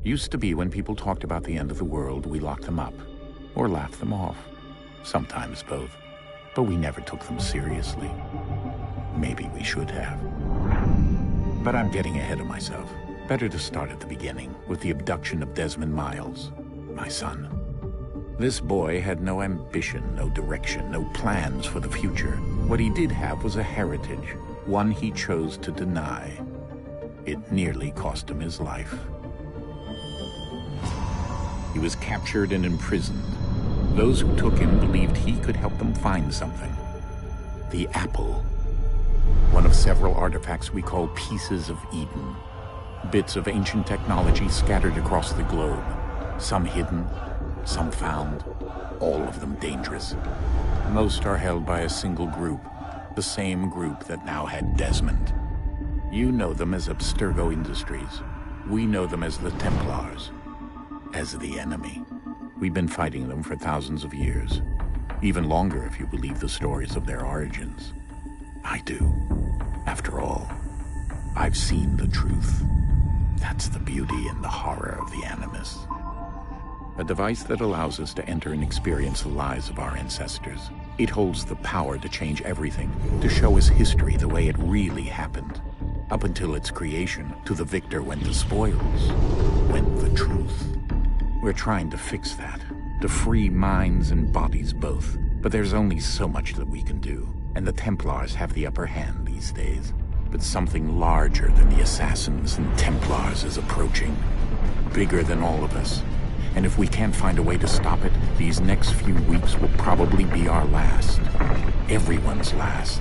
Used to be when people talked about the end of the world, we locked them up. Or laughed them off. Sometimes both. But we never took them seriously. Maybe we should have. But I'm getting ahead of myself. Better to start at the beginning, with the abduction of Desmond Miles, my son. This boy had no ambition, no direction, no plans for the future. What he did have was a heritage, one he chose to deny. It nearly cost him his life. He was captured and imprisoned. Those who took him believed he could help them find something. The apple. One of several artifacts we call pieces of Eden. Bits of ancient technology scattered across the globe. Some hidden, some found, all of them dangerous. Most are held by a single group, the same group that now had Desmond. You know them as Abstergo Industries. We know them as the Templars, as the enemy. We've been fighting them for thousands of years, even longer if you believe the stories of their origins. I do. After all, I've seen the truth. That's the beauty and the horror of the Animus. A device that allows us to enter and experience the lives of our ancestors. It holds the power to change everything, to show us history the way it really happened. Up until its creation, to the victor went the spoils, went the truth. We're trying to fix that, to free minds and bodies both. But there's only so much that we can do, and the Templars have the upper hand these days. But something larger than the Assassins and Templars is approaching, bigger than all of us. And if we can't find a way to stop it, these next few weeks will probably be our last. Everyone's last.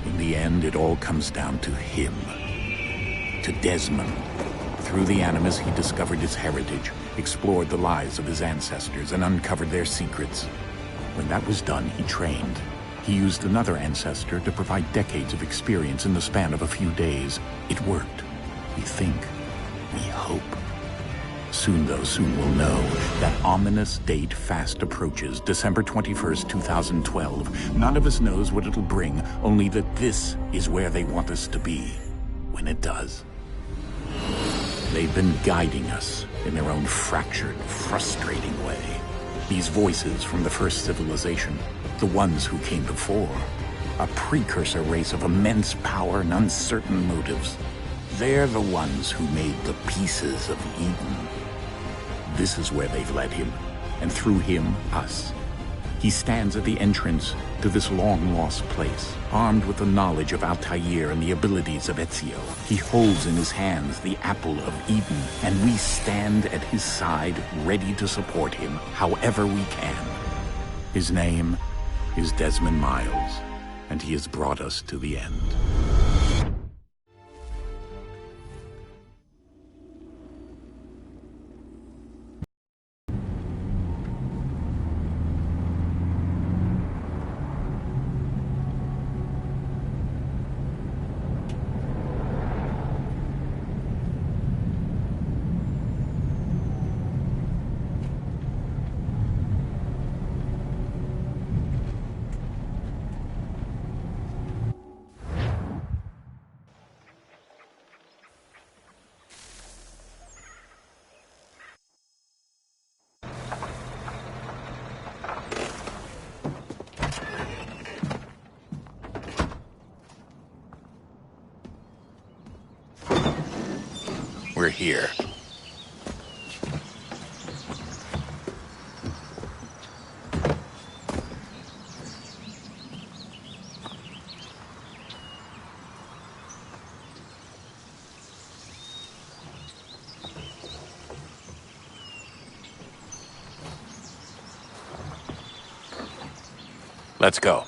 In the end, it all comes down to him. To Desmond. Through the Animus, he discovered his heritage, explored the lives of his ancestors, and uncovered their secrets. When that was done, he trained. He used another ancestor to provide decades of experience in the span of a few days. It worked. We think. We hope. Soon we'll know. That ominous date fast approaches, December 21st, 2012. None of us knows what it'll bring, only that this is where they want us to be, when it does. They've been guiding us in their own fractured, frustrating way. These voices from the first civilization, the ones who came before, a precursor race of immense power and uncertain motives. They're the ones who made the pieces of Eden. This is where they've led him, and through him, us. He stands at the entrance to this long-lost place, armed with the knowledge of Altair and the abilities of Ezio. He holds in his hands the apple of Eden, and we stand at his side, ready to support him however we can. His name is Desmond Miles, and he has brought us to the end. We're here. Let's go.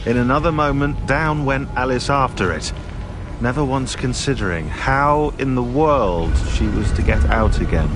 In another moment, down went Alice after it, never once considering how in the world she was to get out again.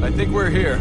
I think we're here.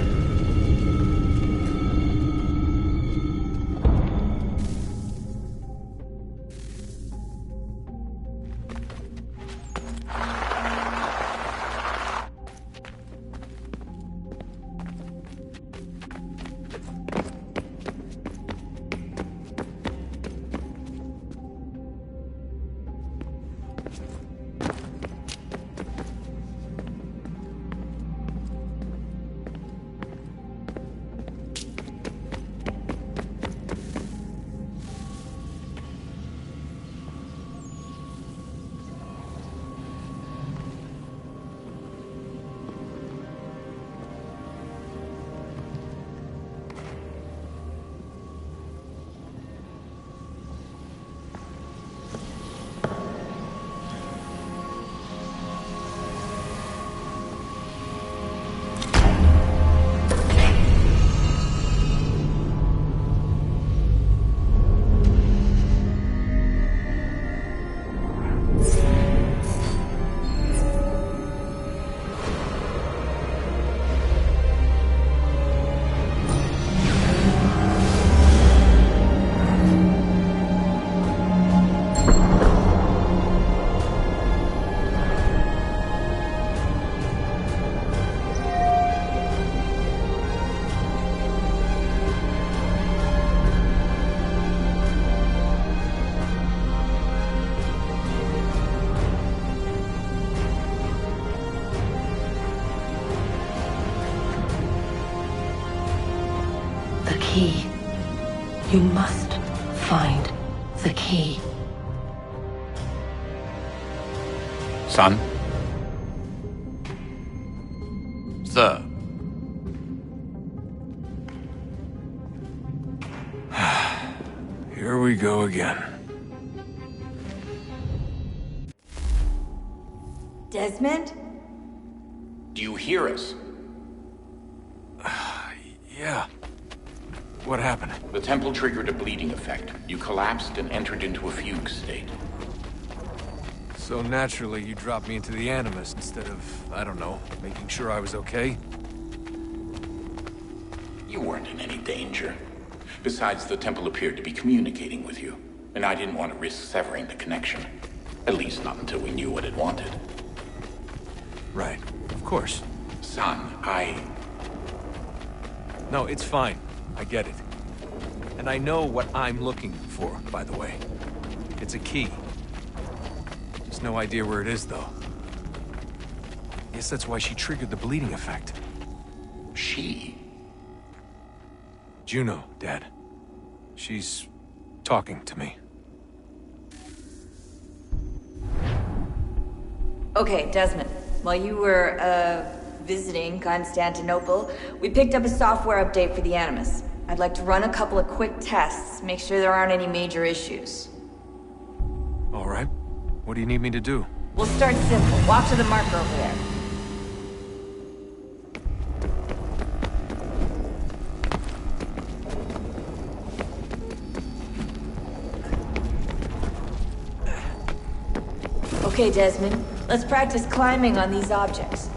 Key. You must find the key. Son? Sir. Here we go again. Desmond? Do you hear us? Yeah. What happened? The temple triggered a bleeding effect. You collapsed and entered into a fugue state. So naturally, you dropped me into the Animus instead of, I don't know, making sure I was okay? You weren't in any danger. Besides, the temple appeared to be communicating with you, and I didn't want to risk severing the connection. At least not until we knew what it wanted. Right. Of course. Son, No, it's fine. I get it. And I know what I'm looking for, by the way. It's a key. Just no idea where it is, though. Guess that's why she triggered the bleeding effect. She? Juno, Dad. She's talking to me. Okay, Desmond. While you were, visiting Constantinople, we picked up a software update for the Animus. I'd like to run a couple of quick tests, make sure there aren't any major issues. All right. What do you need me to do? We'll start simple. Walk to the marker over there. Okay, Desmond. Let's practice climbing on these objects.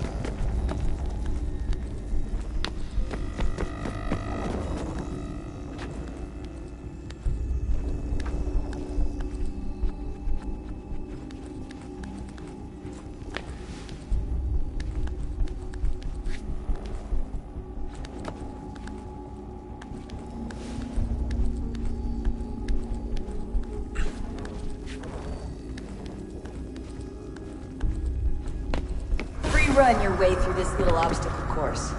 Run your way through this little obstacle course.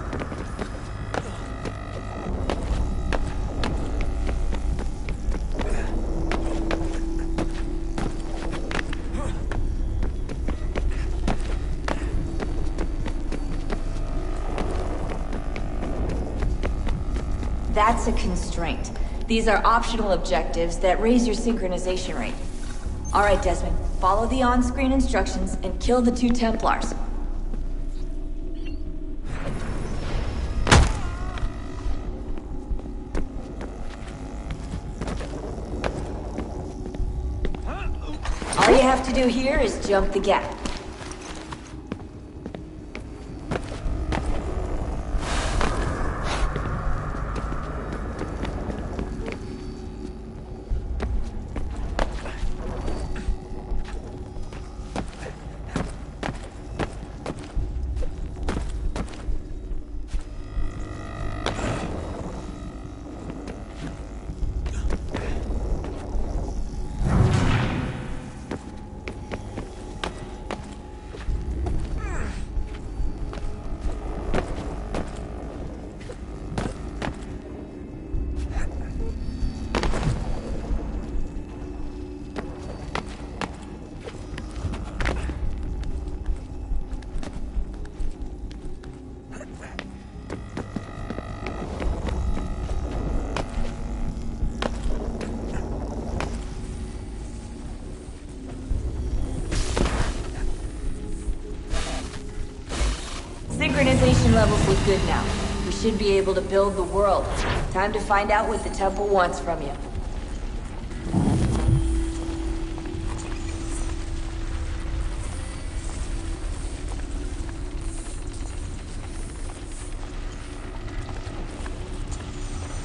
That's a constraint. These are optional objectives that raise your synchronization rate. All right, Desmond. Follow the on-screen instructions and kill the 2 Templars. All you have to do here is jump the gap. Synchronization levels look good now. We should be able to build the world. Time to find out what the temple wants from you.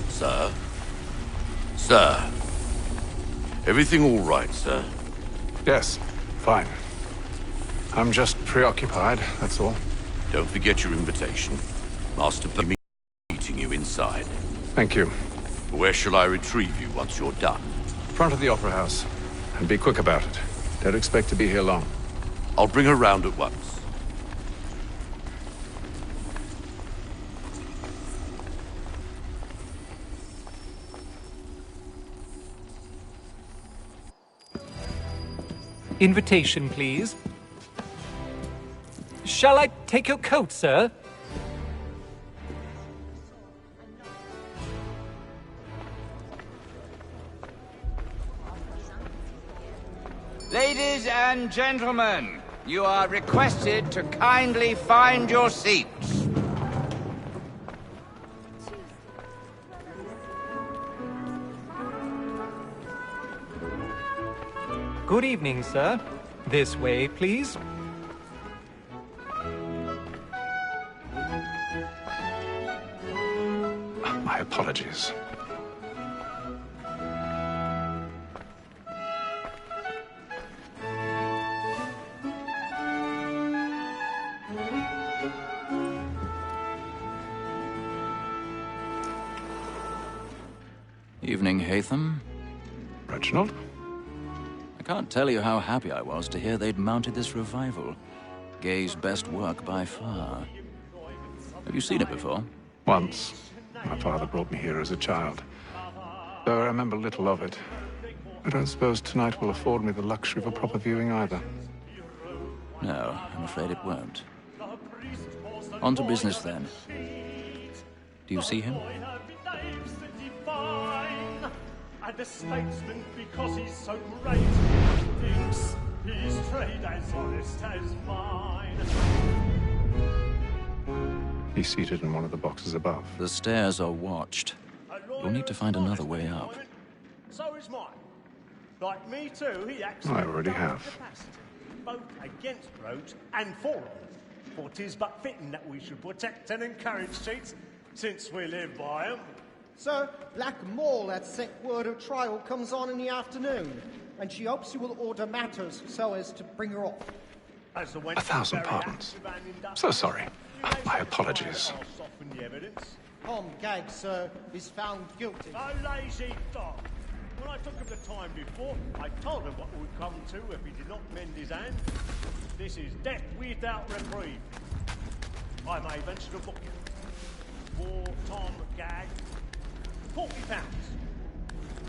Sir? Sir? Everything all right, sir? Yes, fine. I'm just preoccupied, that's all. Don't forget your invitation. Master will be meeting you inside. Thank you. Where shall I retrieve you once you're done? Front of the Opera House. And be quick about it. Don't expect to be here long. I'll bring her round at once. Invitation, please. Shall I take your coat, sir? Ladies and gentlemen, you are requested to kindly find your seats. Good evening, sir. This way, please. My apologies. Evening, Hatham. Reginald? I can't tell you how happy I was to hear they'd mounted this revival. Gay's best work by far. Have you seen it before? Once. My father brought me here as a child. Though I remember little of it. I don't suppose tonight will afford me the luxury of a proper viewing either. No, I'm afraid it won't. On to business then. Do you see him? And the statesman, because he's so great, thinks his trade as honest as mine. He's seated in one of the boxes above. The stairs are watched. You'll need to find another way up. So is mine. Like me too, he acts. I already have. both against rogues and for them. For 'tis but fitting that we should protect and encourage cheats, since we live by 'em. Sir, Black Mole had sent word her trial comes on in the afternoon, and she hopes you will order matters so as to bring her off. 1,000 pardons. So sorry. My apologies. Tom Gag, sir, is found guilty. A lazy dog. When I took him the time before, I told him what would come to if he did not mend his hand. This is death without reprieve. I may venture to book you. For Tom Gag, £40.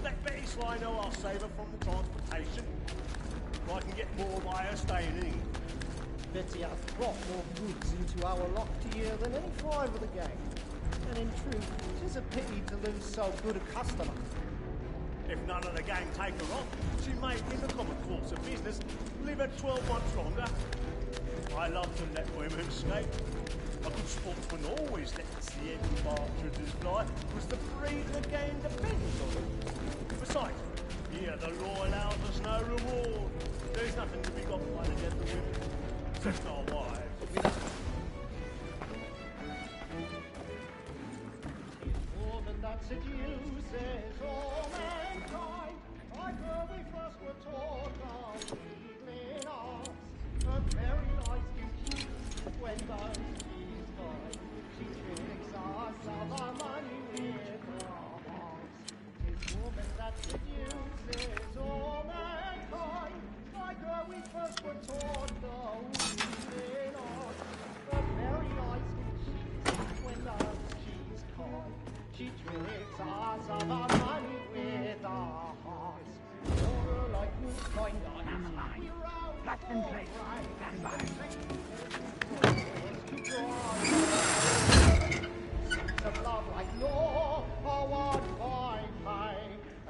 Let Betty Sly know I'll save her from the transportation. Or I can get more by her staying in England. Betty has brought more goods into our locked year than any five of the gang. And in truth, it is a pity to lose so good a customer. If none of the gang take her off, she may, in the common course of business, live her 12 months longer. I love to let women escape. A good sportsman always lets the end partridges fly, because the breed of the gang depends on it. Besides, here the law allows us no reward. There's nothing to be got by the death of women, except our wives. More than that seduces all mankind. I know we first were taught our evening arts. A very nice beauty when those she's fine. She tricks us of our money with our hearts. It's woman that seduces all mankind. I know we first were taught those evening arts. A very nice beauty when those she's kind. She tricks us of our money with our hearts. You're like you kind of animal. Flat and place. Stand by. Of love like law, or what by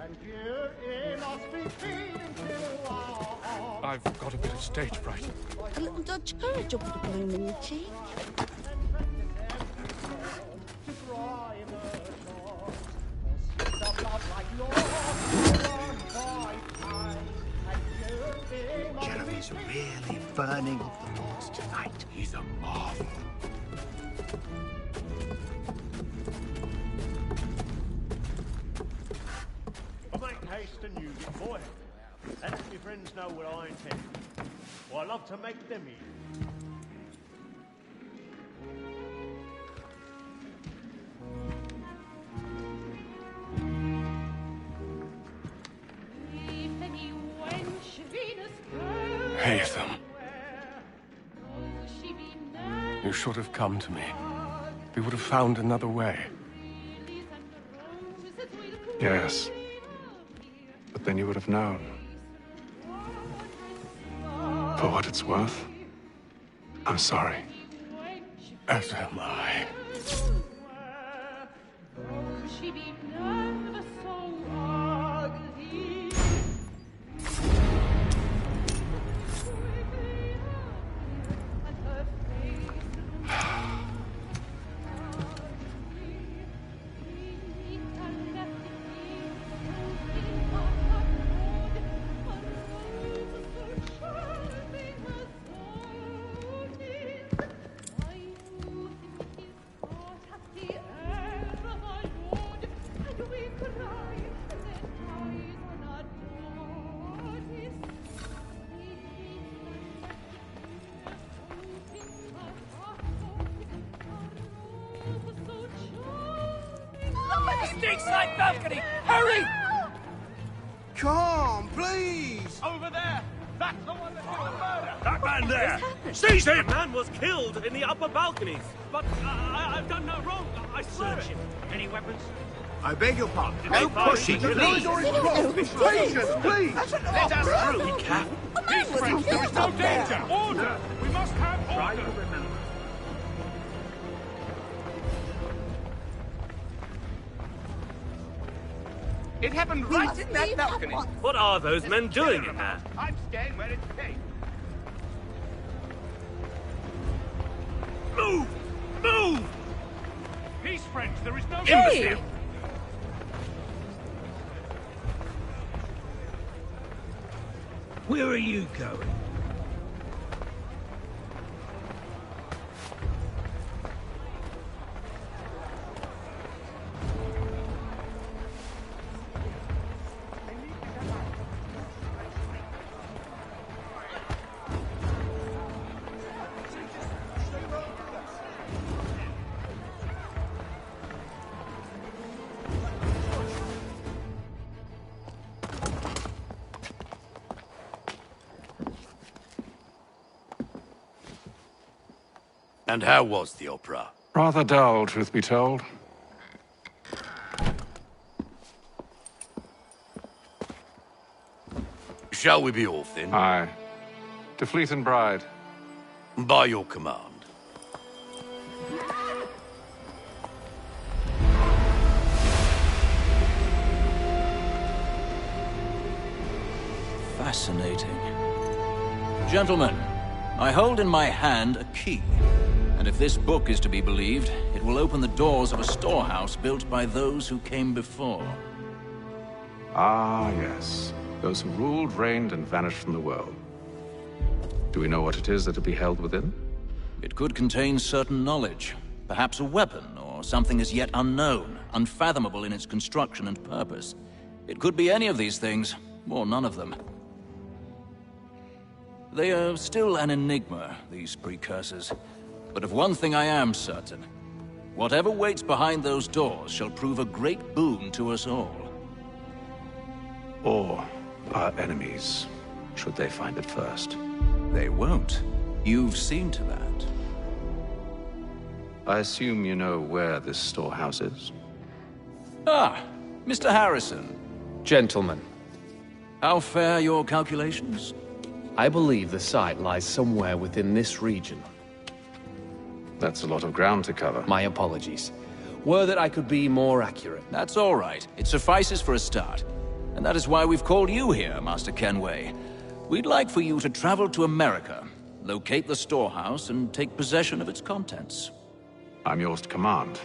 and here it must be feeding to our hearts. I've got a bit of stage fright. A little Dutch courage up with the bloom in your cheek. Jeremy's really burning off the boss tonight. He's a marvel. Make haste and use it, boy. And let your friends know what I intend. Well, I love to make them eat. Haytham. You should have come to me. We would have found another way. Yes. But then you would have known. For what it's worth, I'm sorry. As am I. Stateside balcony! Hurry! Come, please! Over there! That's the one that did the murder! That man there! Seize him! The man was killed in the upper balconies. But I've done no wrong. I swear it. Any weapons? I beg your pardon. No pushing, please. Patience, please! Let us through! Be careful. These friends, there is no danger! Order! We must have order! It happened right in that balcony. What are those men doing in there? I'm staying where it's safe. Move! Move! Peace, friends. There is no Imbecile! Where are you going? And how was the opera? Rather dull, truth be told. Shall we be off then? Aye. To Fleet and Bride. By your command. Fascinating. Gentlemen, I hold in my hand a key. And if this book is to be believed, it will open the doors of a storehouse built by those who came before. Ah, yes. Those who ruled, reigned, and vanished from the world. Do we know what it is that will be held within? It could contain certain knowledge. Perhaps a weapon, or something as yet unknown, unfathomable in its construction and purpose. It could be any of these things, or none of them. They are still an enigma, these precursors. But of one thing I am certain. Whatever waits behind those doors shall prove a great boon to us all. Or our enemies, should they find it first. They won't. You've seen to that. I assume you know where this storehouse is? Ah, Mr. Harrison. Gentlemen. How fare your calculations? I believe the site lies somewhere within this region. That's a lot of ground to cover. My apologies. Were that I could be more accurate. That's all right. It suffices for a start. And that is why we've called you here, Master Kenway. We'd like for you to travel to America, locate the storehouse, and take possession of its contents. I'm yours to command,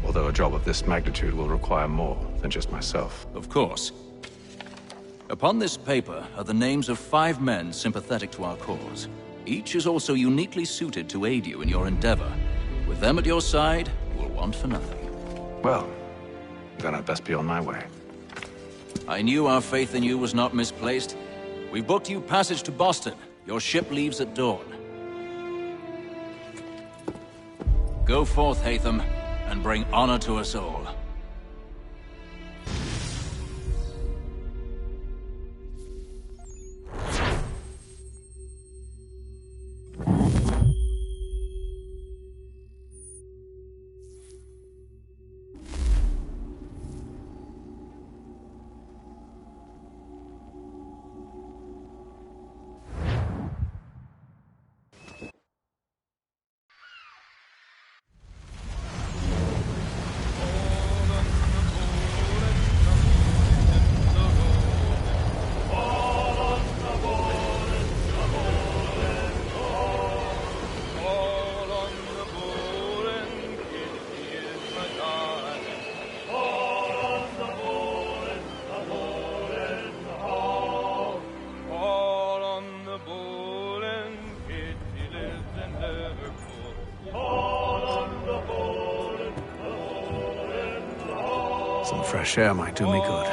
although a job of this magnitude will require more than just myself. Of course. Upon this paper are the names of 5 men sympathetic to our cause. Each is also uniquely suited to aid you in your endeavor. With them at your side, you will want for nothing. Well, then I'd best be on my way. I knew our faith in you was not misplaced. We've booked you passage to Boston. Your ship leaves at dawn. Go forth, Hatham, and bring honor to us all. Some fresh air might do me good.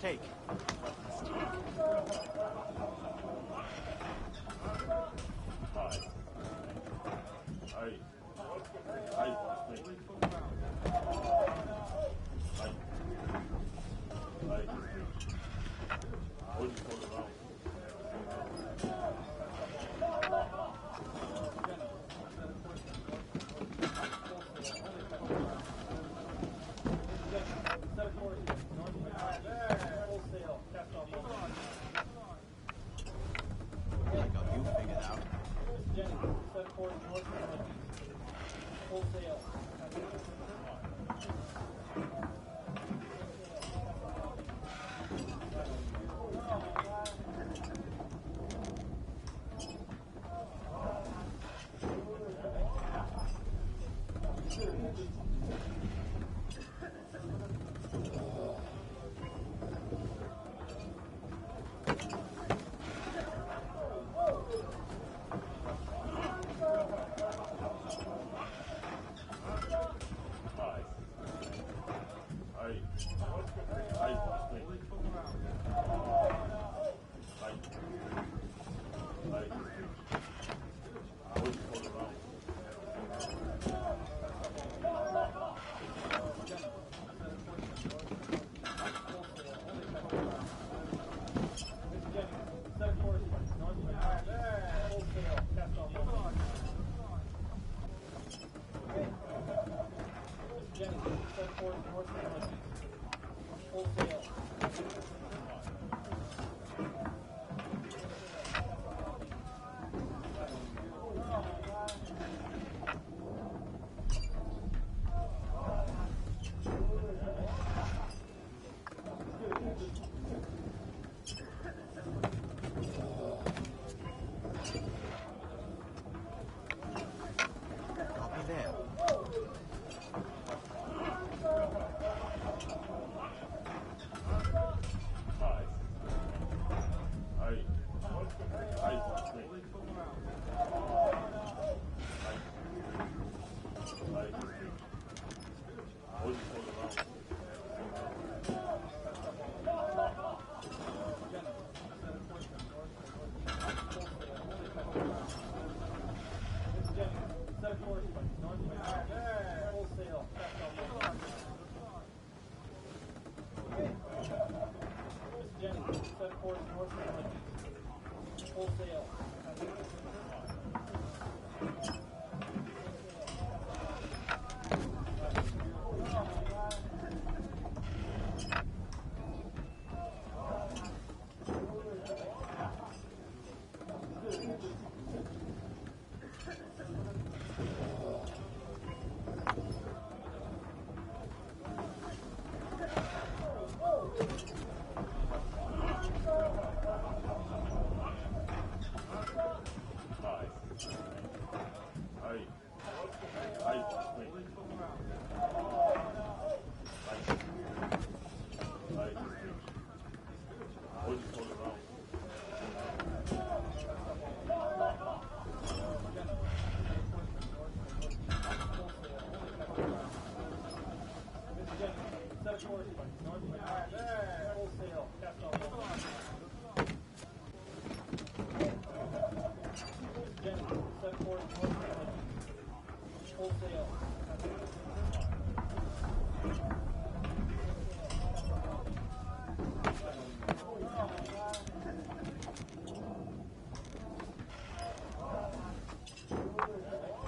Take.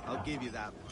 I'll give you that one.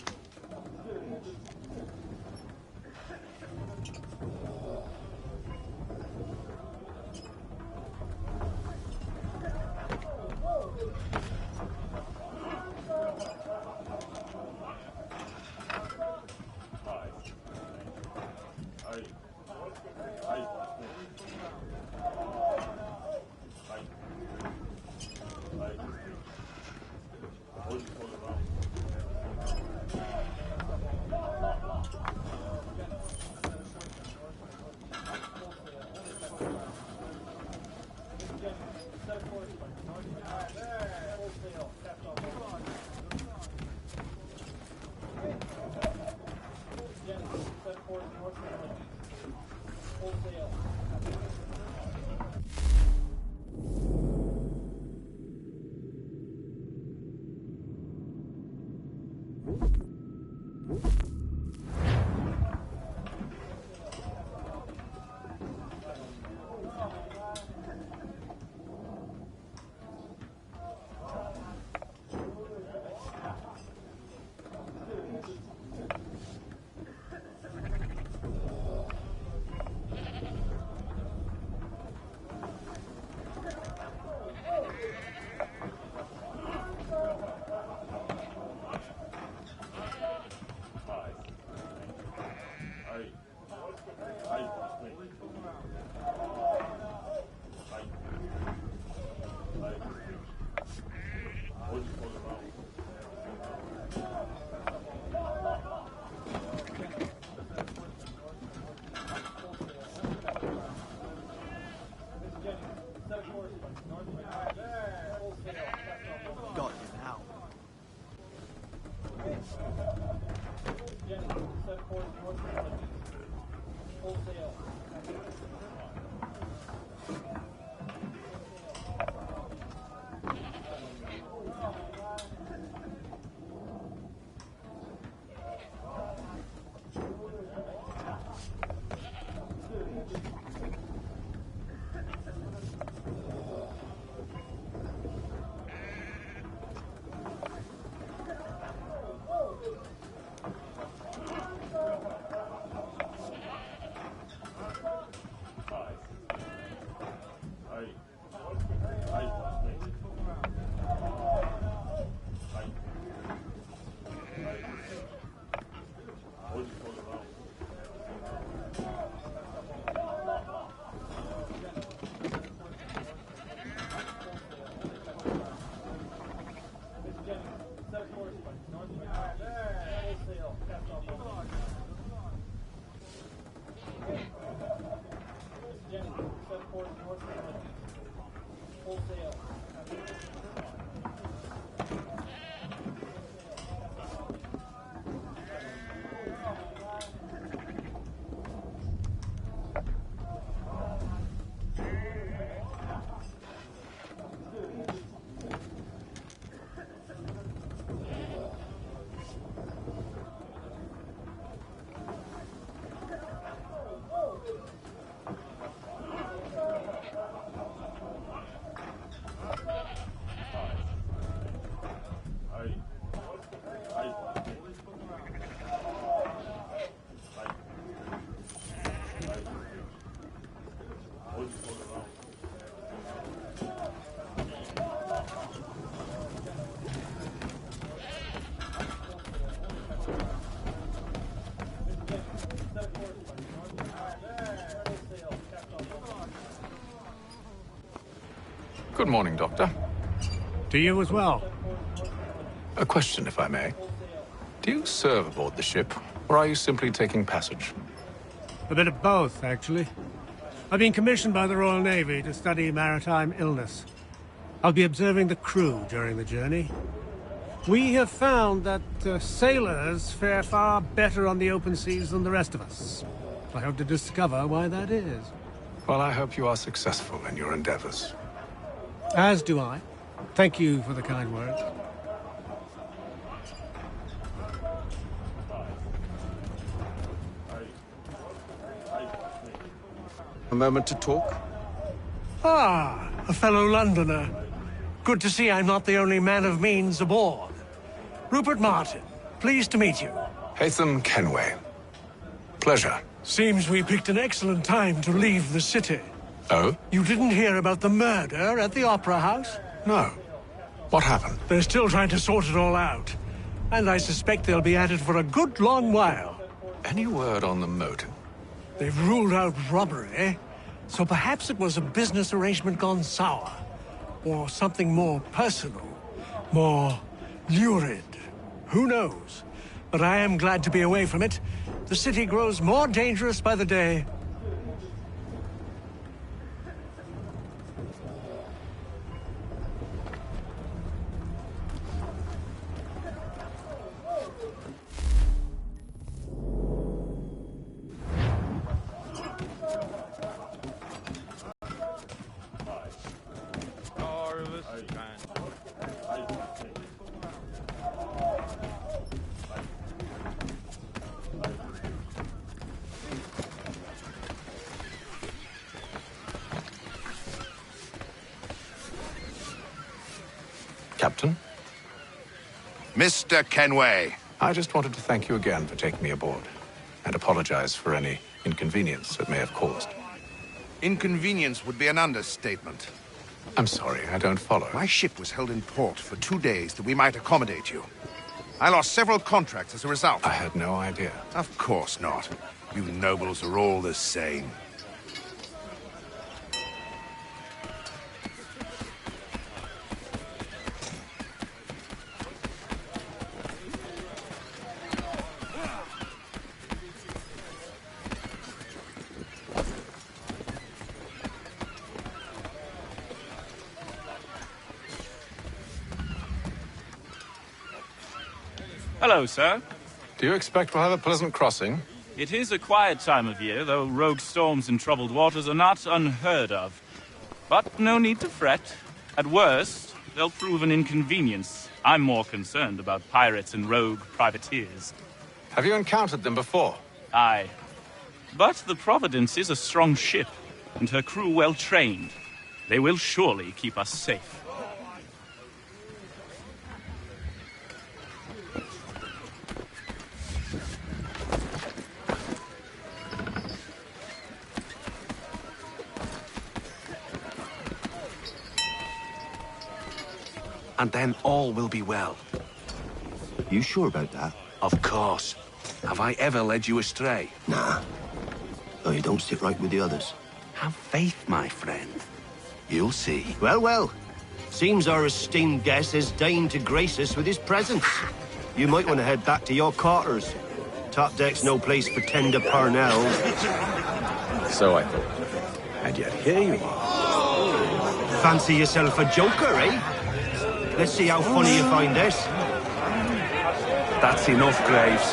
Got you now. Good morning, Doctor. To you as well. A question, if I may. Do you serve aboard the ship, or are you simply taking passage? A bit of both, actually. I've been commissioned by the Royal Navy to study maritime illness. I'll be observing the crew during the journey. We have found that sailors fare far better on the open seas than the rest of us. I hope to discover why that is. Well, I hope you are successful in your endeavors. As do I. Thank you for the kind words. A moment to talk? Ah, a fellow Londoner. Good to see I'm not the only man of means aboard. Rupert Martin, pleased to meet you. Haytham Kenway. Pleasure. Seems we picked an excellent time to leave the city. Oh? You didn't hear about the murder at the Opera House? No. What happened? They're still trying to sort it all out. And I suspect they'll be at it for a good long while. Any word on the motive? They've ruled out robbery, so perhaps it was a business arrangement gone sour. Or something more personal, more lurid. Who knows? But I am glad to be away from it. The city grows more dangerous by the day. Mr. Kenway. I just wanted to thank you again for taking me aboard, and apologize for any inconvenience it may have caused. Inconvenience would be an understatement. I'm sorry, I don't follow. My ship was held in port for 2 days that we might accommodate you. I lost several contracts as a result. I had no idea. Of course not. You nobles are all the same. Hello, sir. Do you expect we'll have a pleasant crossing? It is a quiet time of year, though rogue storms in troubled waters are not unheard of. But no need to fret. At worst, they'll prove an inconvenience. I'm more concerned about pirates and rogue privateers. Have you encountered them before? Aye. But the Providence is a strong ship, and her crew well trained. They will surely keep us safe. And then all will be well. You sure about that? Of course. Have I ever led you astray? Nah. Oh, you don't sit right with the others. Have faith, my friend. You'll see. Well, well. Seems our esteemed guest has deigned to grace us with his presence. You might want to head back to your quarters. Top deck's no place for tender Parnells. So I thought. And yet here you are. Fancy yourself a joker, eh? Let's see how funny you find this. That's enough, Graves.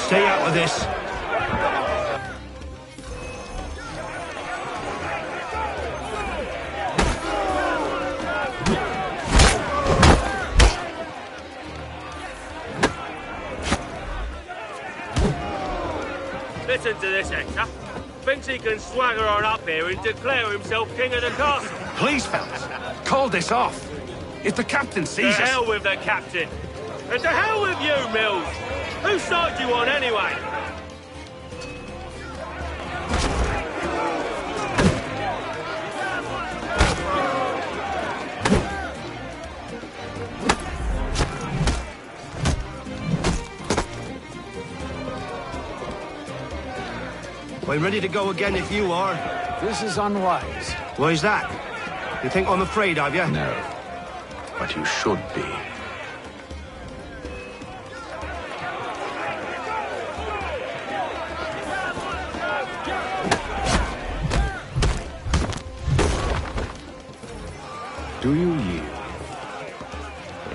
Stay out of this. Listen to this, Hector. Thinks he can swagger on up here and declare himself king of the castle. Please, fellas, call this off. If the captain sees us... To hell with the captain. And to hell with you, Mills. Whose side you on, anyway? I'm ready to go again if you are. This is unwise. Why's that? You think I'm afraid of you? No. But you should be. Do you yield?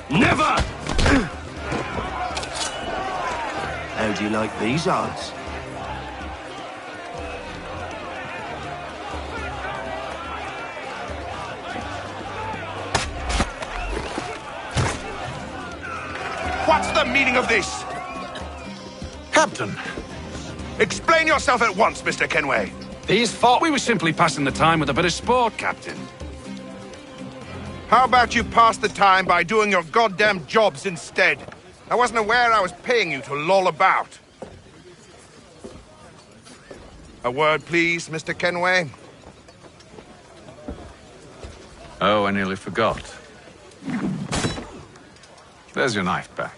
Never! How do you like these odds? What's the meaning of this? Captain! Explain yourself at once, Mr. Kenway. These thought we were simply passing the time with a bit of sport, Captain. How about you pass the time by doing your goddamn jobs instead? I wasn't aware I was paying you to loll about. A word, please, Mr. Kenway. Oh, I nearly forgot. There's your knife back.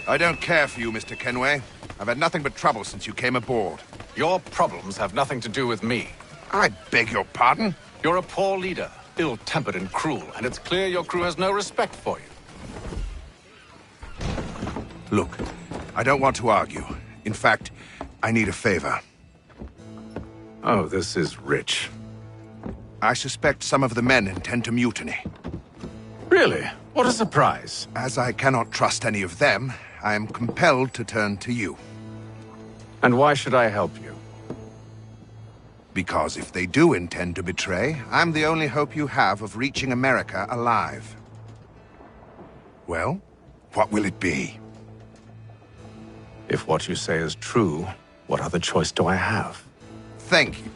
I don't care for you, Mr. Kenway. I've had nothing but trouble since you came aboard. Your problems have nothing to do with me. I beg your pardon? You're a poor leader, ill-tempered and cruel, and it's clear your crew has no respect for you. Look, I don't want to argue. In fact, I need a favor. Oh, this is rich. I suspect some of the men intend to mutiny. Really? What a surprise. As I cannot trust any of them, I am compelled to turn to you. And why should I help you? Because if they do intend to betray, I'm the only hope you have of reaching America alive. Well, what will it be? If what you say is true, What other choice do I have? Thank you.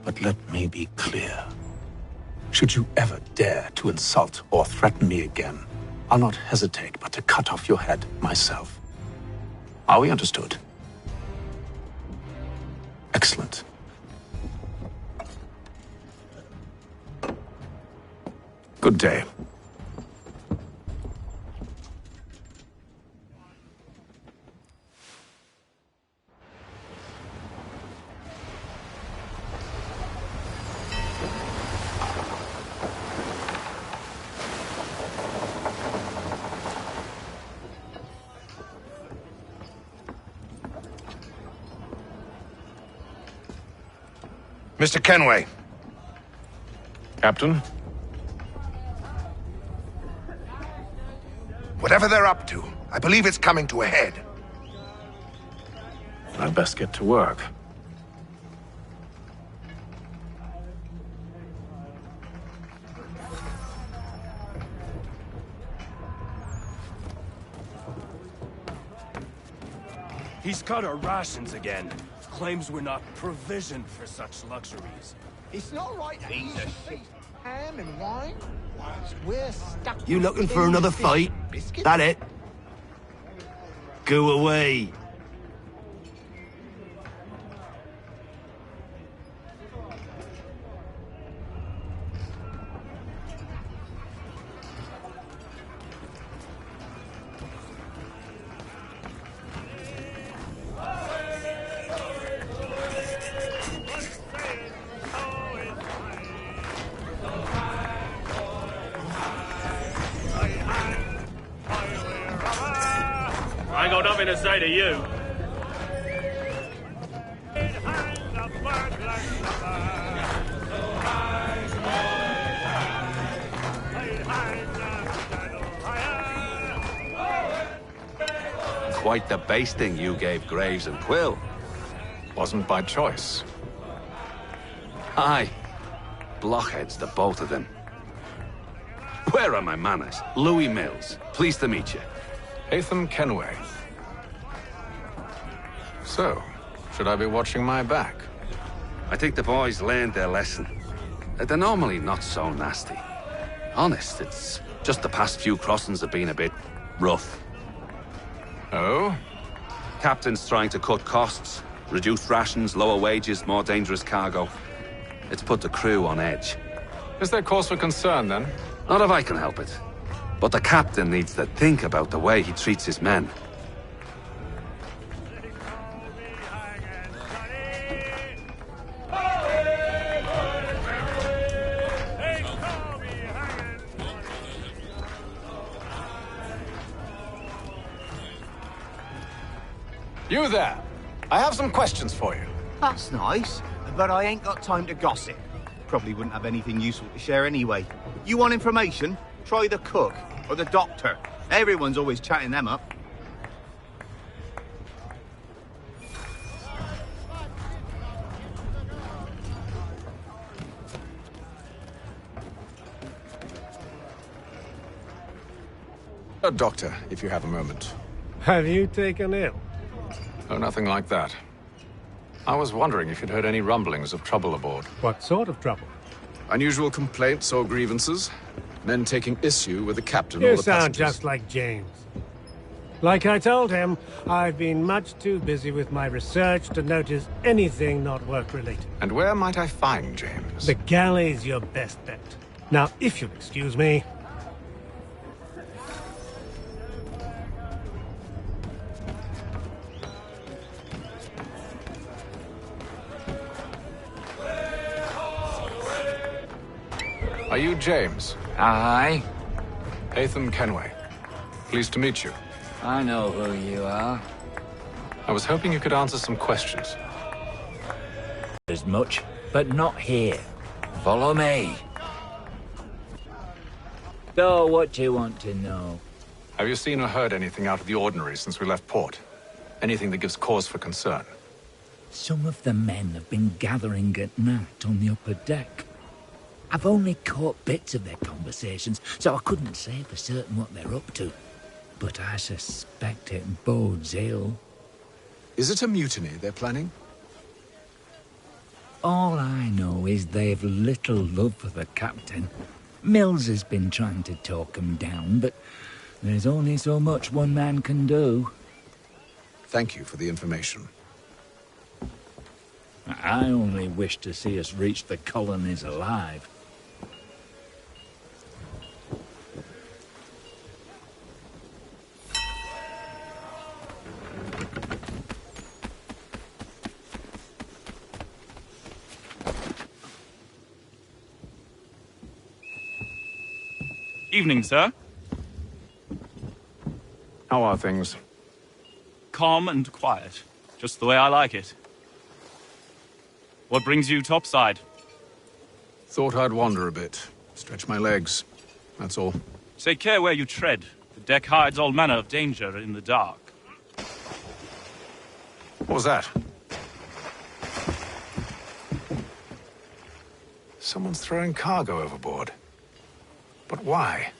But let me be clear. Should you ever dare to insult or threaten me again, I'll not hesitate but to cut off your head myself. Are we understood? Excellent. Good day. Mr. Kenway. Captain? Whatever they're up to, I believe it's coming to a head. I'd best get to work. He's cut our rations again. Claims we're not provisioned for such luxuries. It's not right to eat ham and wine. We're stuck. You looking for in another the fish fight? biscuit. That it? Go away. I ain't got nothing to say to you. Quite the basting you gave Graves and Quill. Wasn't by choice. Aye. Blockheads, the both of them. Where are my manners? Louis Mills. Pleased to meet you. Hatham Kenway. So, should I be watching my back? I think the boys learned their lesson. They're normally not so nasty. Honest, it's just the past few crossings have been a bit rough. Oh? Captain's trying to cut costs. Reduced rations, lower wages, more dangerous cargo. It's put the crew on edge. Is there cause for concern, then? Not if I can help it. But the captain needs to think about the way he treats his men. You there! I have some questions for you. That's nice, but I ain't got time to gossip. Probably wouldn't have anything useful to share anyway. You want information? Try the cook or the doctor. Everyone's always chatting them up. A doctor, if you have a moment. Have you taken ill? Oh, nothing like that. I was wondering if you'd heard any rumblings of trouble aboard. What sort of trouble? Unusual complaints or grievances? Men taking issue with the captain You or the sound passengers? just like James. Like I told him, I've been much too busy with my research to notice anything not work-related. And where might I find James? The galley's your best bet. Now, if you'll excuse me... Are you James? Aye. Hatham Kenway. Pleased to meet you. I know who you are. I was hoping you could answer some questions. As much, but not here. Follow me. So, what do you want to know? Have you seen or heard anything out of the ordinary since we left port? Anything that gives cause for concern? Some of the men have been gathering at night on the upper deck. I've only caught bits of their conversations, so I couldn't say for certain what they're up to. But I suspect it bodes ill. Is it a mutiny they're planning? All I know is they've little love for the captain. Mills has been trying to talk him down, but there's only so much one man can do. Thank you for the information. I only wish to see us reach the colonies alive. Evening, sir. How are things? Calm and quiet. Just the way I like it. What brings you topside? Thought I'd wander a bit. Stretch my legs. That's all. Take care where you tread. The deck hides all manner of danger in the dark. What was that? Someone's throwing cargo overboard. But why?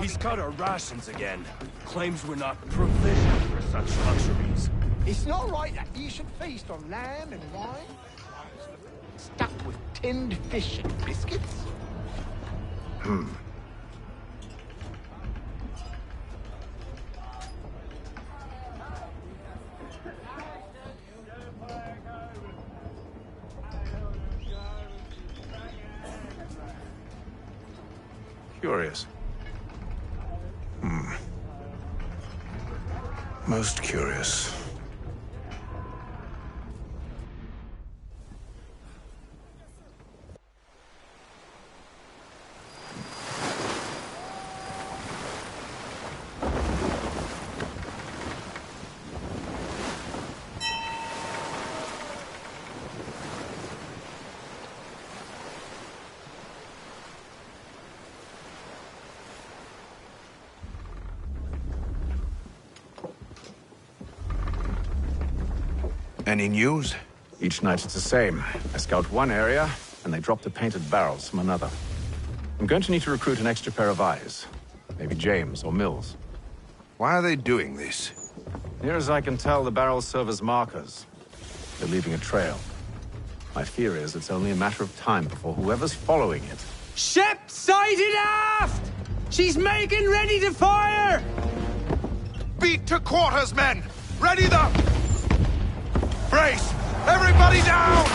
He's cut our rations again. Claims we're not provisioned for such luxuries. It's not right that you should feast on lamb and wine, stuffed with tinned fish and biscuits. Curious. Most curious. Any news? Each night it's the same. I scout one area, and they drop the painted barrels from another. I'm going to need to recruit an extra pair of eyes. Maybe James or Mills. Why are they doing this? Near as I can tell, the barrels serve as markers. They're leaving a trail. My fear is it's only a matter of time before whoever's following it... Ship sighted aft! She's making ready to fire! Beat to quarters, men! Ready the... Brace! Everybody down!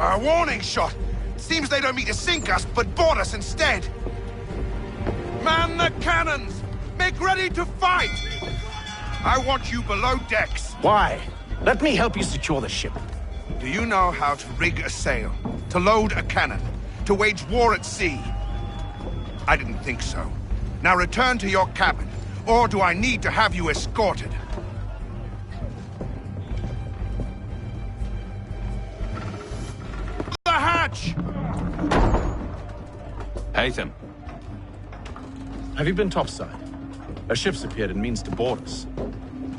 A warning shot! Seems they don't mean to sink us, but board us instead! Man the cannons! Make ready to fight! I want you below decks. Why? Let me help you secure the ship. Do you know how to rig a sail? To load a cannon? To wage war at sea? I didn't think so. Now return to your cabin, or do I need to have you escorted? The hatch! Haytham. Have you been topside? A ship's appeared and means to board us.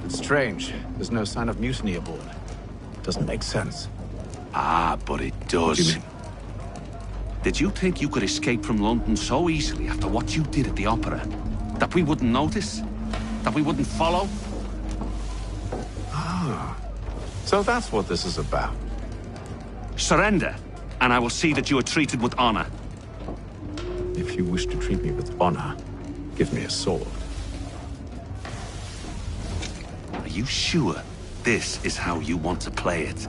It's strange. There's no sign of mutiny aboard. Doesn't make sense. Ah, but it does. What do you mean? Did you think you could escape from London so easily after what you did at the opera? That we wouldn't notice? That we wouldn't follow? Ah. So that's what this is about. Surrender, and I will see that you are treated with honor. If you wish to treat me with honor, give me a sword. Are you sure this is how you want to play it?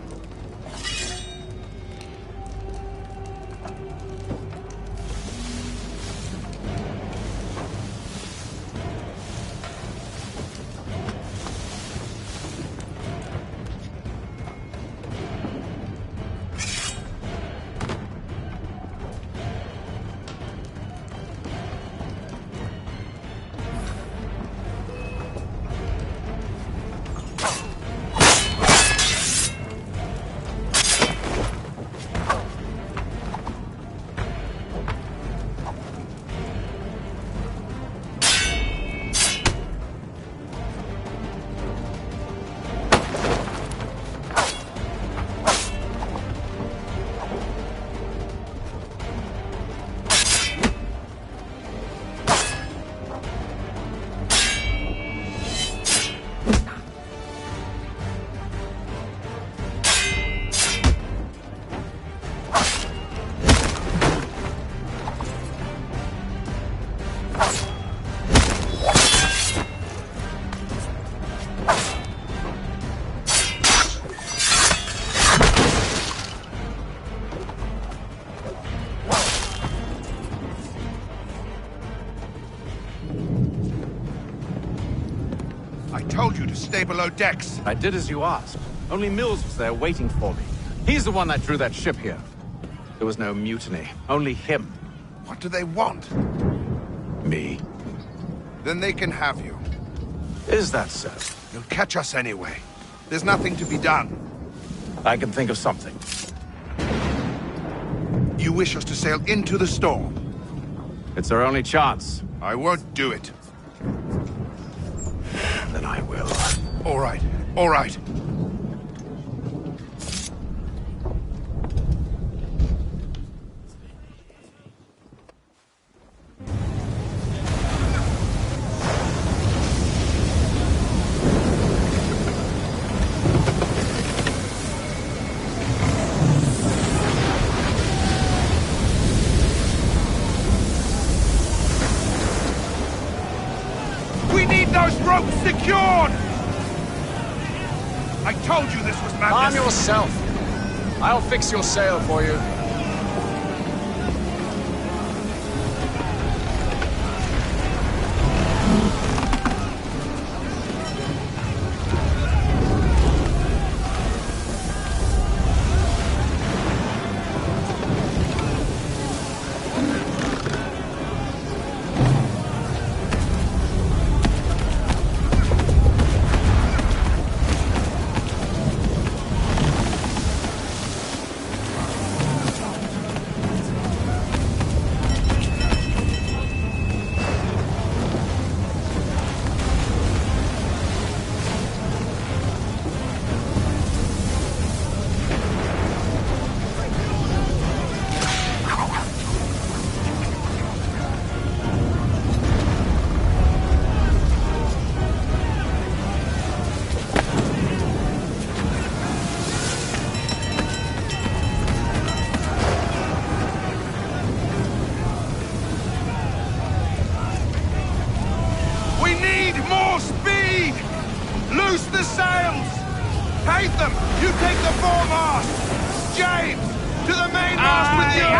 Stay below decks. I did as you asked. Only Mills was there waiting for me. He's the one that drew that ship here. There was no mutiny. Only him. What do they want? Me. Then they can have you. Is that so? You'll catch us anyway. There's nothing to be done. I can think of something. You wish us to sail into the storm? It's our only chance. I won't do it. Then I will. All right. All right. We need those ropes secured! I told you this was madness! Calm yourself. I'll fix your sail for you. Loose the sails! Haytham, you take the foremast! James, mainmast with you!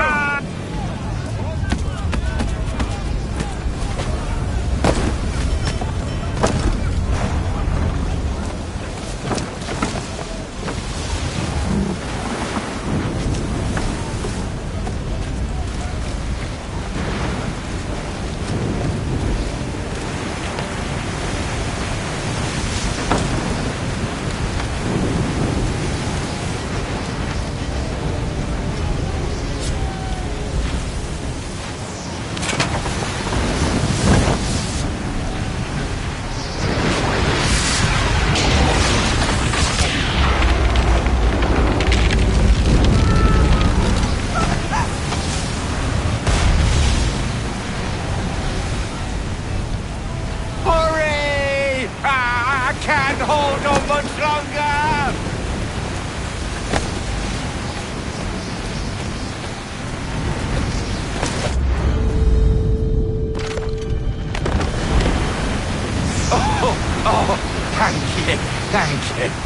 Can't hold on much longer! Oh, thank you.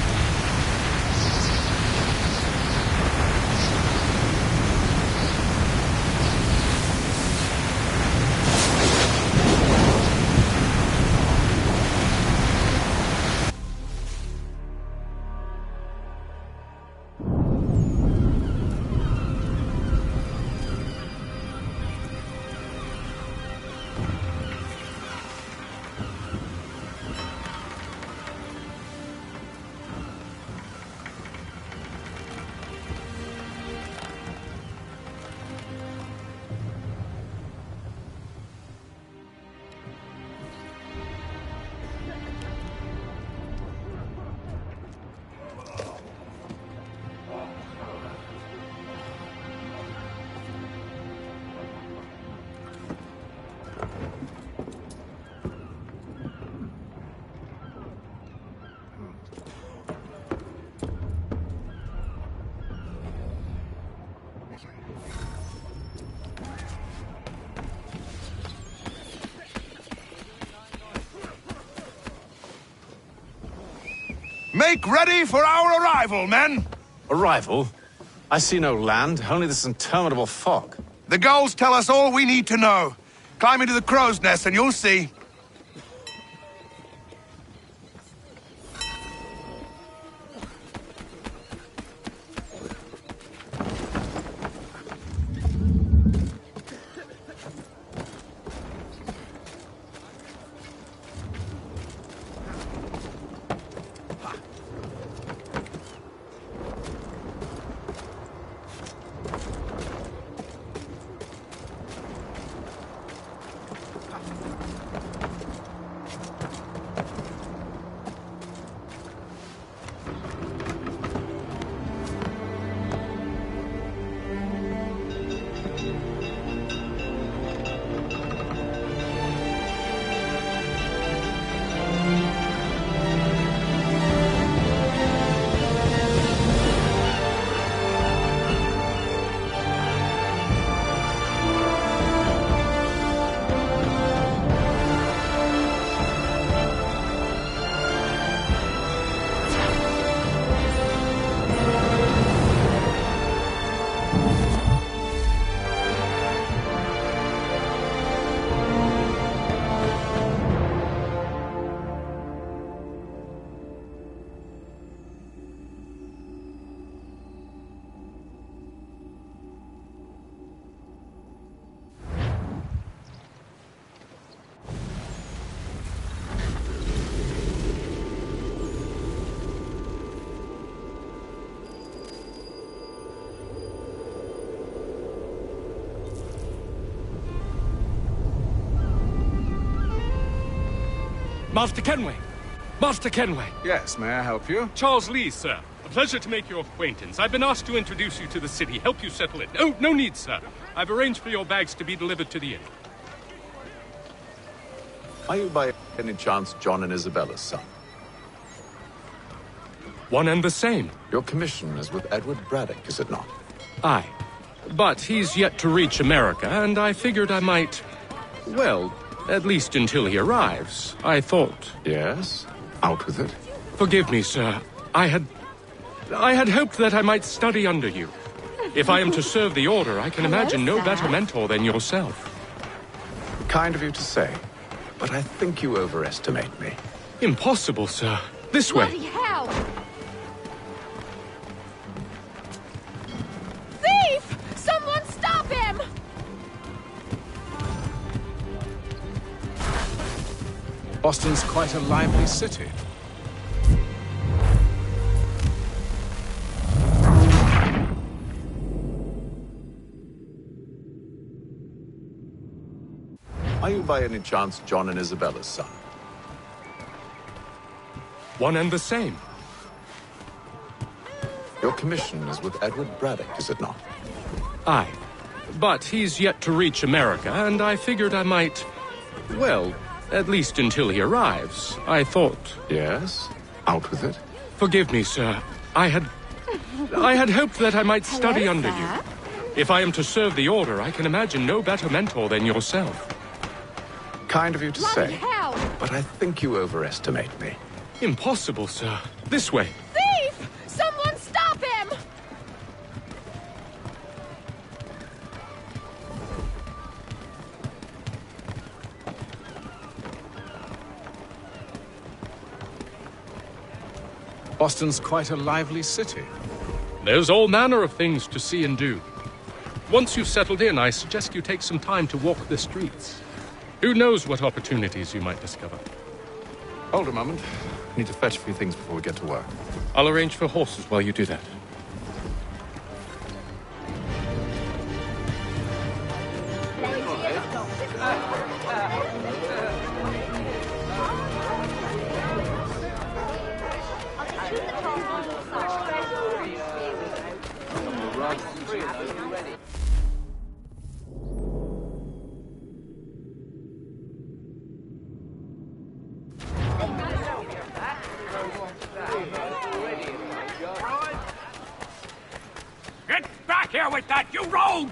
Make ready for our arrival, men! Arrival? I see no land, only this interminable fog. The gulls tell us all we need to know. Climb into the crow's nest and you'll see. Master Kenway! Master Kenway! Yes, may I help you? Charles Lee, sir. A pleasure to make your acquaintance. I've been asked to introduce you to the city, help you settle it. Oh, no need, sir. I've arranged for your bags to be delivered to the inn. Are you by any chance John and Isabella's son? One and the same. Your commission is with Edward Braddock, is it not? Aye. But he's yet to reach America, and I figured I might... well, at least until he arrives. I thought... Yes? Out with it. Forgive me, sir. I had hoped that I might study under you. If I am to serve the Order, I can imagine no better mentor than yourself. Kind of you to say, but I think you overestimate me. Impossible, sir. This way. Bloody hell! Thief! Someone stop him! Boston's quite a lively city. Are you by any chance John and Isabella's son? One and the same. Your commission is with Edward Braddock, is it not? Aye. But he's yet to reach America, and I figured I might... Well, at least until he arrives, I thought... Yes? Out with it. Forgive me, sir. I had hoped that I might study under you. If I am to serve the Order, I can imagine no better mentor than yourself. Kind of you to Bloody say, hell! but I think you overestimate me. Impossible, sir. This way. Thief! Someone stop him! Boston's quite a lively city. There's all manner of things to see and do. Once you've settled in, I suggest you take some time to walk the streets. Who knows what opportunities you might discover? Hold a moment. Need to fetch a few things before we get to work. I'll arrange for horses while you do that. Get back here with that, you rogue!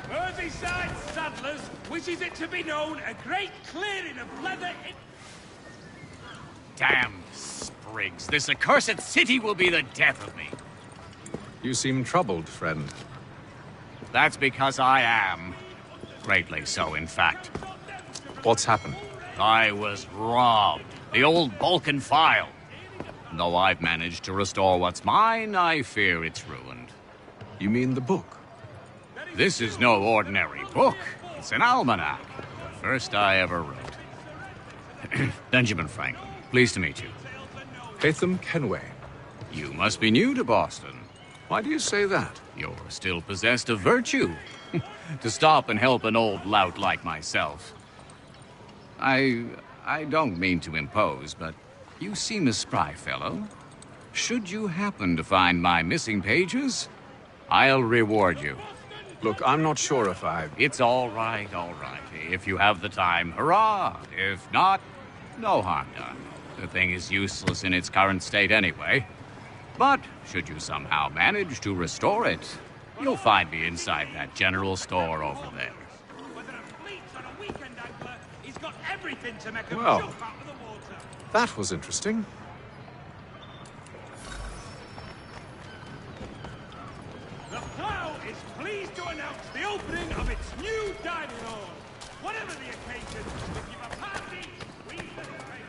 Merseyside Saddlers wishes it to be known a great clearing of leather in... Damn sprigs. This accursed city will be the death of me. You seem troubled, friend. That's because I am. Greatly so, in fact. What's happened? I was robbed. The old Balkan file. Though I've managed to restore what's mine, I fear it's ruined. You mean the book? This is no ordinary book. It's an almanac. The first I ever wrote. Benjamin Franklin. Pleased to meet you. Hatham Kenway. You must be new to Boston. Why do you say that? You're still possessed of virtue. To stop and help an old lout like myself. I don't mean to impose, but you seem a spry fellow. Should you happen to find my missing pages, I'll reward you. Look, I'm not sure if I... It's all right, all right. If you have the time, hurrah! If not, no harm done. The thing is useless in its current state anyway. But should you somehow manage to restore it, you'll find me inside that general store over there. Well, that was interesting. The Plough is pleased to announce the opening of its new dining hall. Whatever the occasion, if you've a party, we celebrate.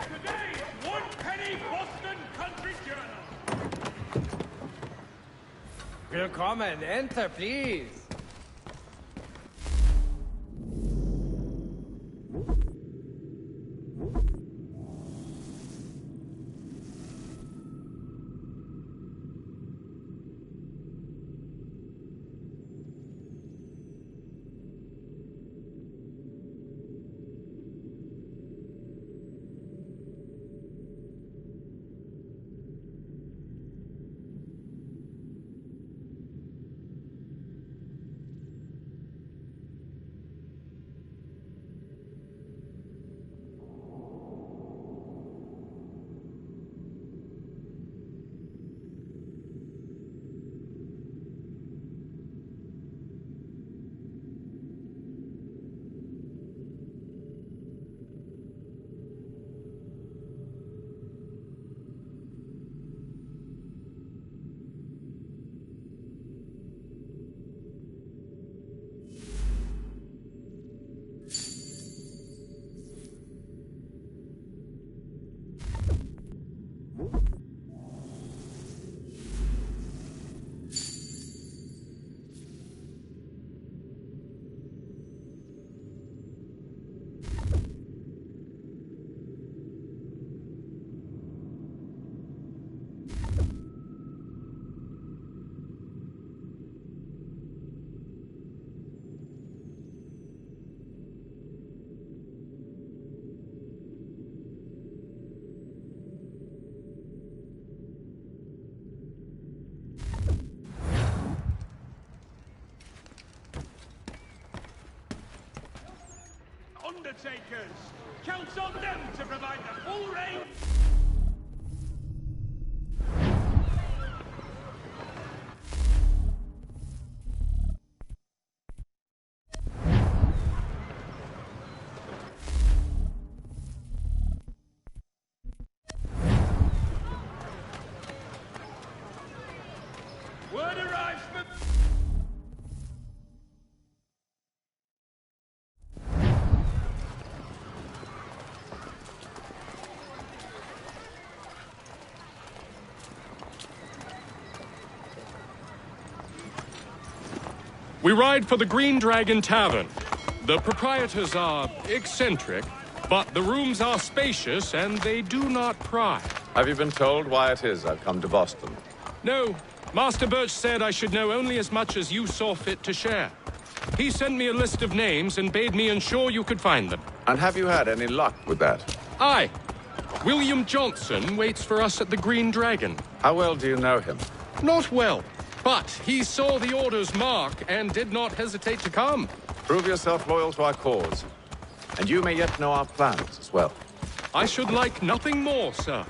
Today's One Penny Boston Country Journal. Willkommen, enter, please. undertakers. Counts on them to provide the full range. Word arrives from... We ride for the Green Dragon Tavern. The proprietors are eccentric, but the rooms are spacious and they do not pry. Have you been told why it is I've come to Boston? No, Master Birch said I should know only as much as you saw fit to share. He sent me a list of names and bade me ensure you could find them. And have you had any luck with that? Aye. William Johnson waits for us at the Green Dragon. How well do you know him? Not well, but he saw the order's mark and did not hesitate to come. Prove yourself loyal to our cause, and you may yet know our plans as well. I should like nothing more, sir.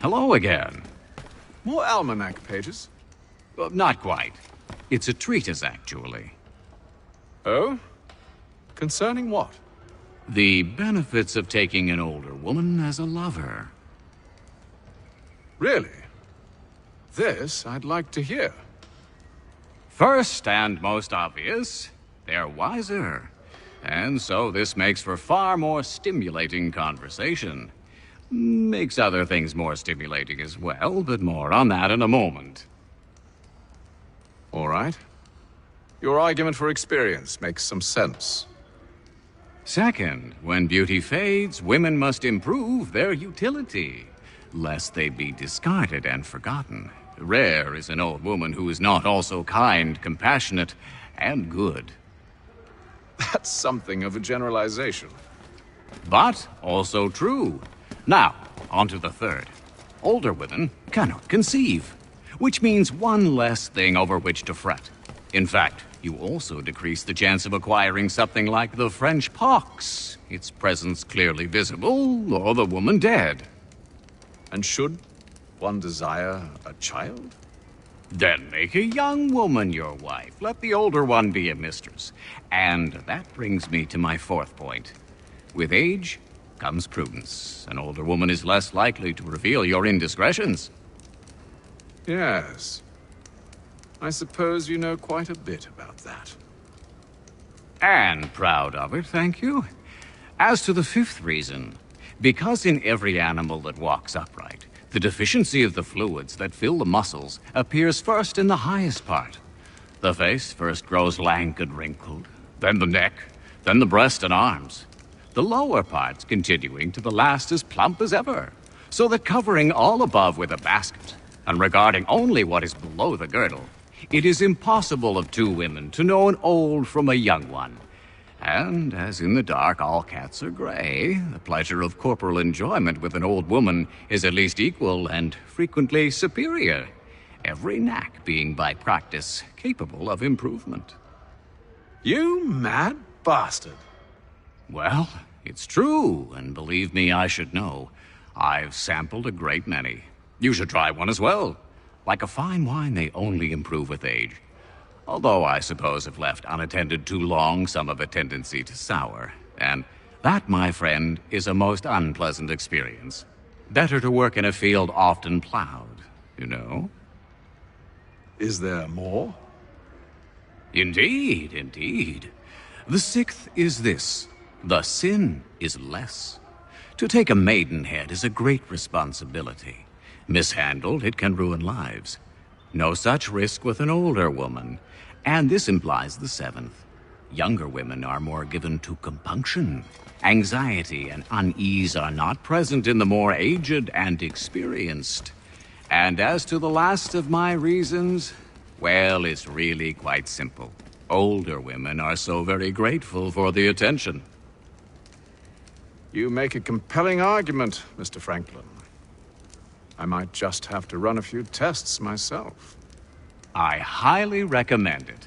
Hello again. More almanac pages? Not quite. It's a treatise, actually. Oh? Concerning what? The benefits of taking an older woman as a lover. Really? This I'd like to hear. First and most obvious, they're wiser. And so this makes for far more stimulating conversation. Makes other things more stimulating as well, but more on that in a moment. All right. Your argument for experience makes some sense. Second, when beauty fades, women must improve their utility, lest they be discarded and forgotten. Rare is an old woman who is not also kind, compassionate, and good. That's something of a generalization. But also true. Now, on to the third. Older women cannot conceive, which means one less thing over which to fret. In fact, you also decrease the chance of acquiring something like the French pox, its presence clearly visible, or the woman dead. And should one desire a child? Then make a young woman your wife. Let the older one be a mistress. And that brings me to my fourth point. With age comes prudence. An older woman is less likely to reveal your indiscretions. Yes. I suppose you know quite a bit about that. And proud of it, thank you. As to the fifth reason, because in every animal that walks upright, The deficiency of the fluids that fill the muscles appears first in the highest part. The face first grows lank and wrinkled, then the neck, then the breast and arms. The lower parts continuing to the last as plump as ever, so that covering all above with a basket, and regarding only what is below the girdle, it is impossible of two women to know an old from a young one. And, as in the dark all cats are gray, the pleasure of corporal enjoyment with an old woman is at least equal and frequently superior, every knack being by practice capable of improvement. You mad bastard. Well, it's true, and believe me, I should know. I've sampled a great many. You should try one as well. Like a fine wine, they only improve with age. Although I suppose if left unattended too long, some have a tendency to sour. And that, my friend, is a most unpleasant experience. Better to work in a field often plowed, you know? Is there more? Indeed, indeed. The sixth is this: the sin is less. To take a maidenhead is a great responsibility. Mishandled, it can ruin lives. No such risk with an older woman. And this implies the seventh. Younger women are more given to compunction. Anxiety and unease are not present in the more aged and experienced. And as to the last of my reasons, well, it's really quite simple. Older women are so very grateful for the attention. You make a compelling argument, Mr. Franklin. I might just have to run a few tests myself. I highly recommend it.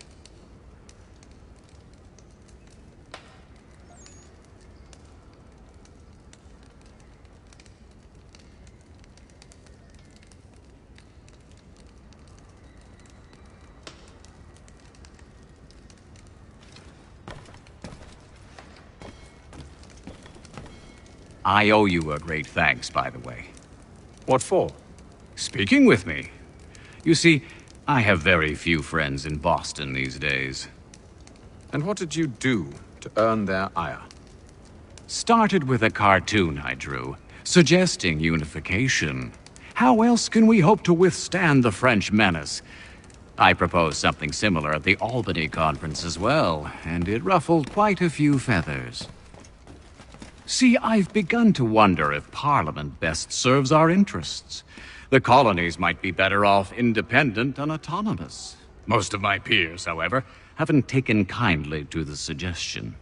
I owe you a great thanks, by the way. What for? Speaking with me. You see, I have very few friends in Boston these days. And what did you do to earn their ire? Started with a cartoon I drew, suggesting unification. How else can we hope to withstand the French menace? I proposed something similar at the Albany conference as well, and it ruffled quite a few feathers. See, I've begun to wonder if Parliament best serves our interests. The colonies might be better off independent and autonomous. Most of my peers, however, haven't taken kindly to the suggestion.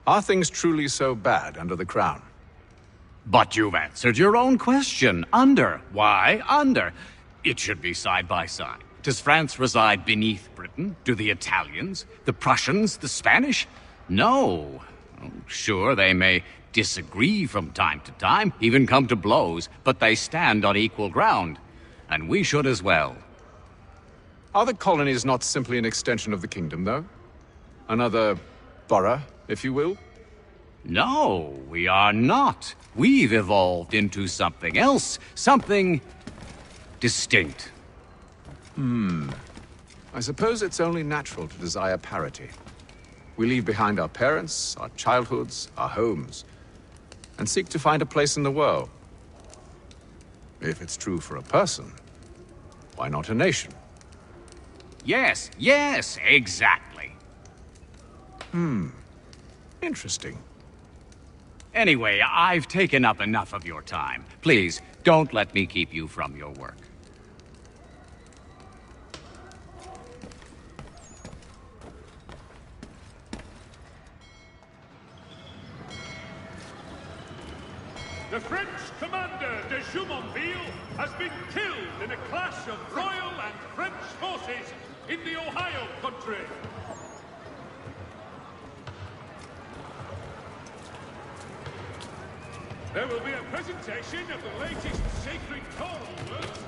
Are things truly so bad under the Crown? But you've answered your own question. Under. Why under? It should be side by side. Does France reside beneath Britain? Do the Italians? The Prussians? The Spanish? No. Sure, they may disagree from time to time, even come to blows, but they stand on equal ground. And we should as well. Are the colonies not simply an extension of the kingdom, though? Another borough, if you will? No, we are not. We've evolved into something else, something distinct. I suppose it's only natural to desire parity. We leave behind our parents, our childhoods, our homes, and seek to find a place in the world. If it's true for a person, why not a nation? Yes, exactly. Interesting. Anyway, I've taken up enough of your time. Please, don't let me keep you from your work. The French commander de Jumonville has been killed in a clash of Royal and French forces in the Ohio country. There will be a presentation of the latest sacred choral works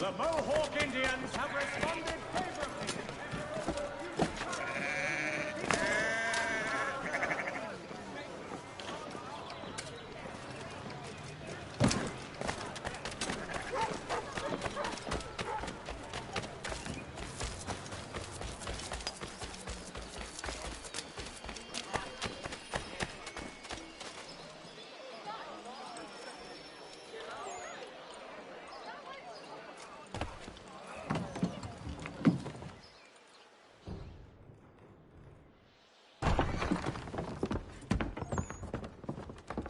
The Mohawk Indians have responded favorably.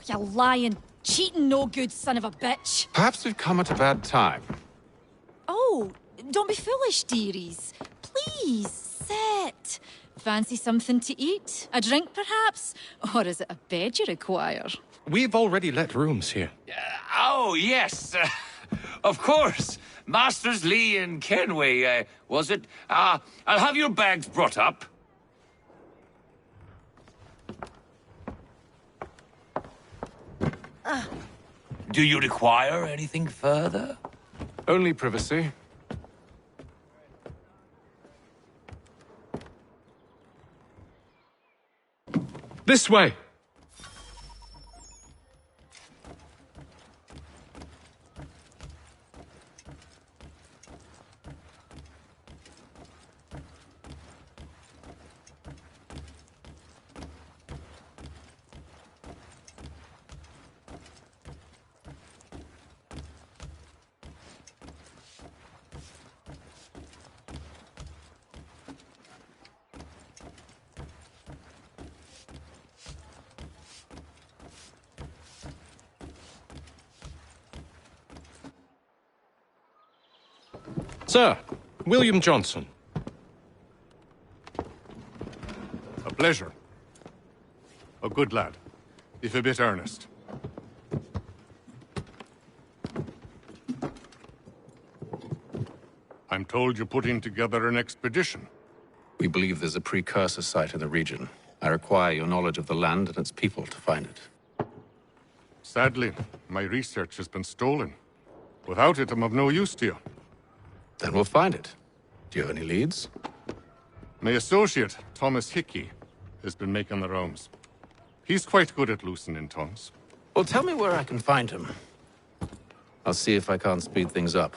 You lying, cheating, no good son of a bitch. Perhaps we've come at a bad time. Oh, don't be foolish, dearies. Please, sit. Fancy something to eat? A drink, perhaps? Or is it a bed you require? We've already let rooms here. Oh, yes. Of course. Masters Lee and Kenway, was it? I'll have your bags brought up. Do you require anything further? Only privacy. This way! Sir, William Johnson. A pleasure. A good lad, if a bit earnest. I'm told you're putting together an expedition. We believe there's a precursor site in the region. I require your knowledge of the land and its people to find it. Sadly, my research has been stolen. Without it, I'm of no use to you. Then we'll find it. Do you have any leads? My associate, Thomas Hickey, has been making the rounds. He's quite good at loosening tongues. Well, tell me where I can find him. I'll see if I can't speed things up.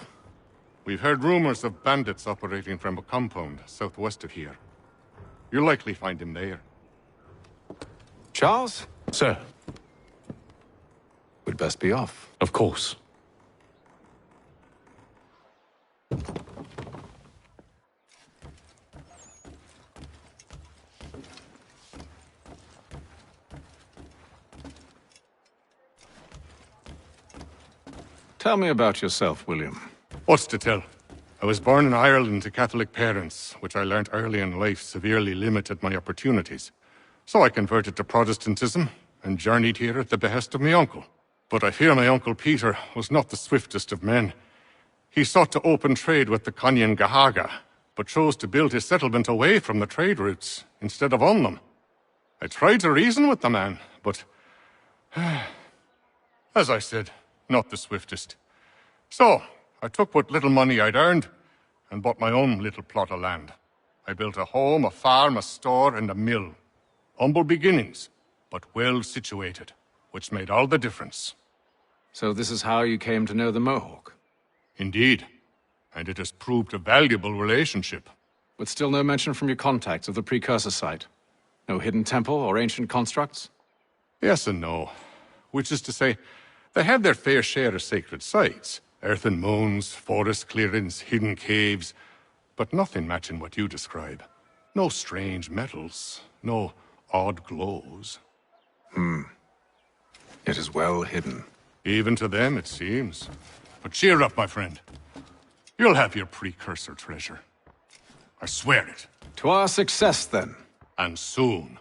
We've heard rumors of bandits operating from a compound southwest of here. You'll likely find him there. Charles? Sir. We'd best be off. Of course. Tell me about yourself, William. What's to tell? I was born in Ireland to Catholic parents, which I learnt early in life severely limited my opportunities. So I converted to Protestantism and journeyed here at the behest of my uncle. But I fear my uncle Peter was not the swiftest of men. He sought to open trade with the Conyan Gahaga, but chose to build his settlement away from the trade routes instead of on them. I tried to reason with the man, but... as I said, not the swiftest. So, I took what little money I'd earned and bought my own little plot of land. I built a home, a farm, a store, and a mill. Humble beginnings, but well situated, which made all the difference. So this is how you came to know the Mohawk? Indeed, and it has proved a valuable relationship. But still no mention from your contacts of the precursor site? No hidden temple or ancient constructs? Yes and no. Which is to say, they have their fair share of sacred sites. Earthen mounds, forest clearings, hidden caves, but nothing matching what you describe. No strange metals, no odd glows. It is well hidden. Even to them, it seems. But cheer up, my friend. You'll have your precursor treasure. I swear it. To our success, then. And soon.